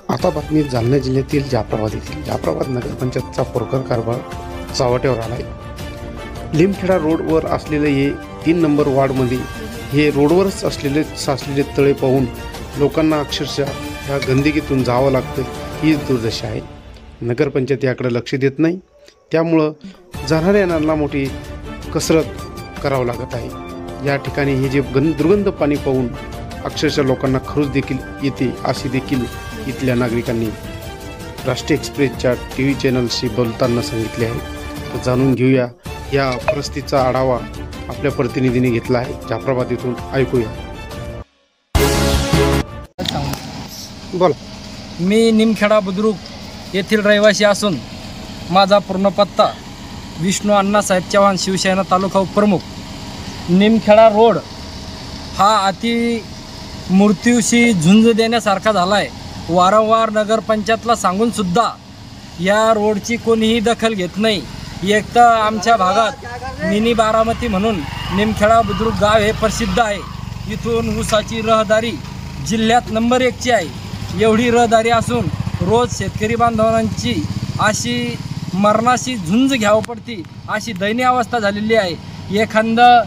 आता बातमी जालना जिल्ह्यातील जाफराबाद येथील जाफराबाद नगरपंचायतचा पोरकर कारभार चावट्यावर आला आहे। लिमखेडा रोडवर असलेले हे 3 नंबर वार्डमध्ये हे रोडवरच असलेले साचलेले तळे पाहून लोकांना अक्षरशः ह्या गंदगीतून जावं लागतं, ही दुर्दशा आहे। नगरपंचायत याकडे लक्ष देत नाही, त्यामुळं जाणाऱ्यांना मोठी कसरत करावं लागत आहे। या ठिकाणी हे जे दुर्गंध पाणी पाहून अक्षरशः लोकांना खरूच देखील येते, अशी देखील इथल्या नागरिकांनी राष्ट्रीय एक्सप्रेसच्या TV चॅनलशी बोलताना सांगितले आहे। तर जाणून घेऊया या परिस्थितीचा आढावा आपल्या प्रतिनिधीने घेतला आहे। जाफराबाद येथून ऐकूया। बोला। मी निमखेडा बुद्रुक येथील रहिवासी असून माझा पूर्ण पत्ता विष्णू अण्णासाहेब चव्हाण, शिवसेना तालुका उपप्रमुख। निमखेडा रोड हा अति मृत्यूशी झुंज देण्यासारखा झाला आहे। वारंवार नगरपंचायतला सांगून सुद्धा या रोडची कोणीही दखल घेत नाही। एक तर आमच्या भागात मिनी बारामती म्हणून निमखेडा बुद्रुक गाव हे प्रसिद्ध आहे। इथून ऊसाची रहदारी जिल्ह्यात नंबर 1ची आहे। एवढी रहदारी असून रोज शेतकरी बांधवांची अशी मरणाशी झुंज घ्यावं पडती, अशी दयनीय अवस्था झालेली आहे। एखादं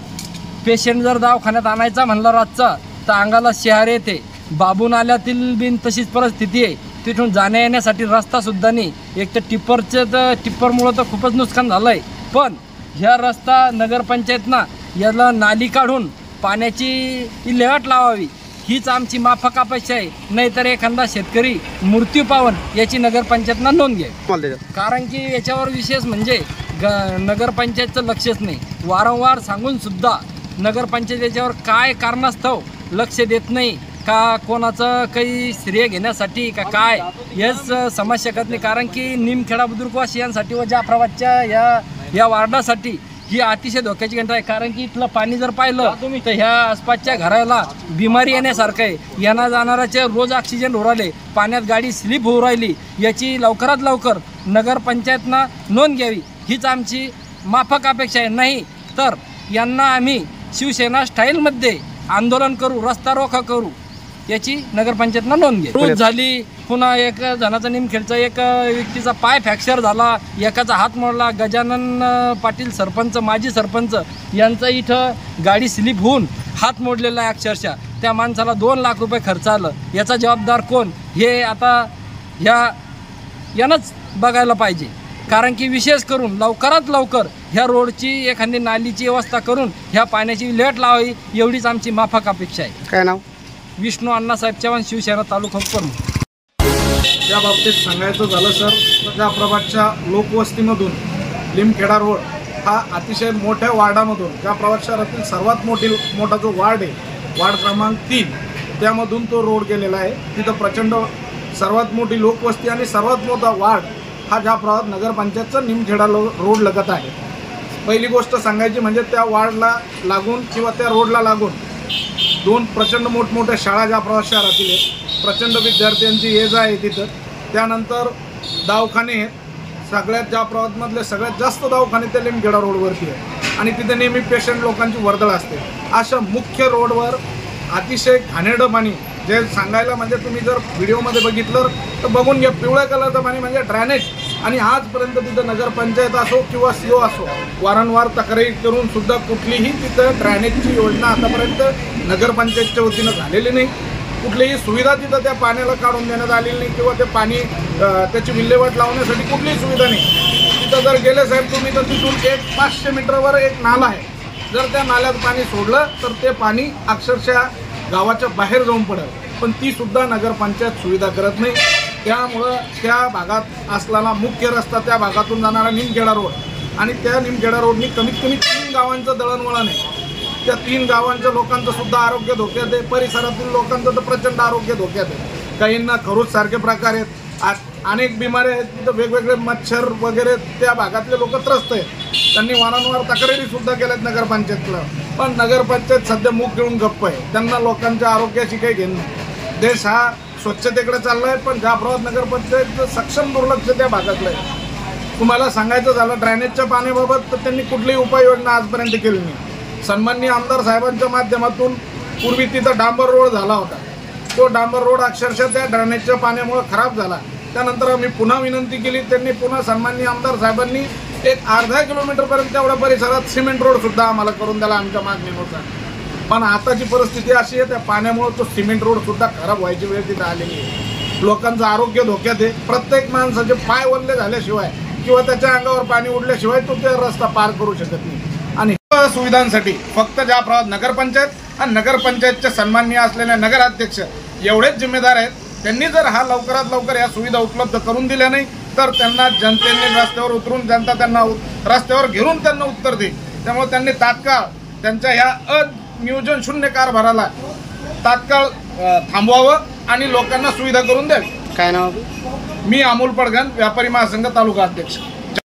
पेशंट जर दवाखान्यात आणायचा म्हणला रातचा तर अंगाला शहारे येते। बाबू नाल्यातील बिन तशीच परिस्थिती आहे। तिथून जाण्या येण्यासाठी रस्तासुद्धा नाही। एक तर टिप्परमुळं तर खूपच नुकसान झालं आहे। पण ह्या रस्ता नगरपंचायतनं याला नाली काढून पाण्याची विल्हेवाट लावावी, हीच आमची माफक अपेक्षा आहे। नाहीतर एखादा शेतकरी मृत्यू पावन याची नगरपंचायतनं नोंद घ्यावी। कारण की याच्यावर विशेष म्हणजे नगरपंचायतचं लक्षच नाही। वारंवार सांगून सुद्धा नगरपंचायत याच्यावर काय कारणास्तव लक्ष देत नाही का, कोणाचं काही श्रेय घेण्यासाठी का काय, हेच समज शकत नाही। कारण की निमखेडा बुद्रुकवासियांसाठी व जाफराबादच्या या वार्डासाठी ही अतिशय धोक्याची घटना आहे। कारण की इथलं पाणी जर पाहिलं तर ह्या आसपासच्या घराला बिमारी येण्यासारखं आहे। येणं जाणाऱ्याचे रोज ऑक्सिजन होऊ राहिले, पाण्यात गाडी स्लिप होऊ राहिली। याची लवकरात लवकर नगरपंचायतनं नोंद घ्यावी, हीच आमची माफक अपेक्षा आहे। नाही तर यांना आम्ही शिवसेना स्टाईलमध्ये आंदोलन करू, रस्ता रोका करू, याची नगरपंचायतनं नोंद घ्या। रोज झाली, पुन्हा एक जणाचा निमखेडचा एक व्यक्तीचा पाय फ्रॅक्चर झाला, एकाचा हात मोडला। गजानन पाटील सरपंच, माजी सरपंच यांचं इथं गाडी स्लिप होऊन हात मोडलेला आहे। अक्षरशः त्या माणसाला 2 लाख रुपये खर्च आलं। याचा जबाबदार कोण हे आता यानंच बघायला पाहिजे। कारण की विशेष करून लवकरात लवकर ह्या रोडची एखादी नालीची व्यवस्था करून ह्या पाण्याची विल्हेवाट लावावी, एवढीच आमची माफक अपेक्षा आहे। काय नाव? विष्णू अण्णासाहेब चव्हाण, शिवसेना तालुका उपप्रमुख। या बाबतीत सांगायचं झालं सर, जाफराबादच्या लोकवस्तीमधून लिमखेडा रोड हा अतिशय मोठ्या वार्डामधून, जाफराबाद शहरातील सर्वात मोठा जो वार्ड आहे, वार्ड क्रमांक 3, त्यामधून तो रोड गेलेला आहे। तिथं प्रचंड सर्वात मोठी लोकवस्ती आणि सर्वात मोठा वार्ड हा जाफराबाद नगरपंचायतचा निमखेडा रोड लगत आहे। पहिली गोष्ट सांगायची म्हणजे त्या वार्डला लागून किंवा त्या रोडला लागून 2 प्रचंड मोठमोठ्या शाळा जाफराबाद शहरातील आहेत। प्रचंड विद्यार्थ्यांची ये जा आहे तिथं। त्यानंतर दवाखाने आहेत, सगळ्यात जाफराबादमधले सगळ्यात जास्त दवाखाने त्या लिमखेडा रोडवरती आहे आणि तिथे नेहमी पेशंट लोकांची वर्दळ असते। अशा मुख्य रोडवर अतिशय घाणेरडं पाणी, जे सांगायला म्हणजे तुम्ही जर व्हिडिओमध्ये बघितलं तर बघून घ्या, पिवळ्या कलरचं पाणी म्हणजे ड्रेनेज। आणि आजपर्यंत तिथं नगरपंचायत असो किंवा CO असो वारंवार तक्रारी करून सुद्धा कुठलीही तिथं ड्रेनेजची योजना आतापर्यंत नगरपंचायतच्या वतीनं झालेली नाही। कुठलीही सुविधा तिथं त्या पाण्याला काढून देण्यात आलेली नाही किंवा ते पाणी त्याची विल्हेवाट लावण्यासाठी कुठलीही सुविधा नाही। तिथं जर गेले साहेब तुम्ही तर तिथून एक 500 मीटरवर एक नाला आहे, जर त्या नाल्यात पाणी सोडलं तर ते पाणी अक्षरशः गावाच्या बाहेर जाऊन पडेल, पण ती सुद्धा नगरपंचायत सुविधा करत नाही। त्यामुळं त्या भागात असलेला मुख्य रस्ता, त्या भागातून जाणारा निमखेडा रोड आणि त्या निमखेडा रोडनी कमीत कमी 3 गावांचं दळणवळण आहे। त्या 3 गावांच्या लोकांचं सुद्धा आरोग्य धोक्यात आहे, परिसरातील लोकांचं तर प्रचंड आरोग्य धोक्यात आहे। काहींना खरूच सारखे प्रकार आहेत, अनेक बिमाऱ्या आहेत, तिथं वेगवेगळे मच्छर वगैरे त्या भागातले लोक त्रस्त आहेत। त्यांनी वारंवार तक्रारी सुद्धा केल्यात नगरपंचायतला, पण नगरपंचायत सध्या मूग घेऊन गप्प आहे। त्यांना लोकांच्या आरोग्याशी काही घेणं नाही। देश हा स्वच्छतेकडे चालला आहे, पण जाफराबाद नगरपंचायतचं सक्षम दुर्लक्ष त्या भागातलं आहे। तुम्हाला सांगायचं झालं ड्रेनेजच्या पाण्याबाबत तर त्यांनी कुठलीही उपाययोजना आजपर्यंत केली नाही। सन्माननीय आमदार साहेबांच्या माध्यमातून पूर्वी तिथं डांबर रोड झाला होता, तो डांबर रोड अक्षरशः त्या ड्रेनेजच्या पाण्यामुळे खराब झाला. त्यानंतर आम्ही पुन्हा विनंती केली. त्यांनी पुन्हा सन्माननीय आमदार साहेबांनी एक अर्धा किलोमीटरपर्यंत तेवढ्या परिसरात सिमेंट रोडसुद्धा आम्हाला करून द्याला आमच्या मागणीनुसार. पण आताची परिस्थिती अशी आहे त्या पाण्यामुळे तो सिमेंट रोडसुद्धा खराब व्हायची वेळ तिथं आलेली आहे. लोकांचं आरोग्य धोक्यात आहे. प्रत्येक माणसाचे पाय ओलले झाल्याशिवाय किंवा त्याच्या अंगावर पाणी उडल्याशिवाय तो त्या रस्ता पार करू शकत नाही. आणि सुविधांसाठी फक्त जाफराबाद नगरपंचायत आणि नगरपंचायतचे सन्माननीय असलेले नगराध्यक्ष एवढेच जिम्मेदार आहेत. त्यांनी जर हा लवकरात लवकर या सुविधा उपलब्ध करून दिल्या नाही तर त्यांना जनतेने रस्त्यावर उतरून जनता त्यांना रस्त्यावर घेऊन त्यांना उत्तर देईल. त्यामुळे त्यांनी तात्काळ त्यांच्या ह्या अनियोजन शून्य कारभाराला तात्काळ थांबवावं आणि लोकांना सुविधा करून द्यावी. काय नाव? मी अमोल पडघन, व्यापारी महासंघ तालुका अध्यक्ष.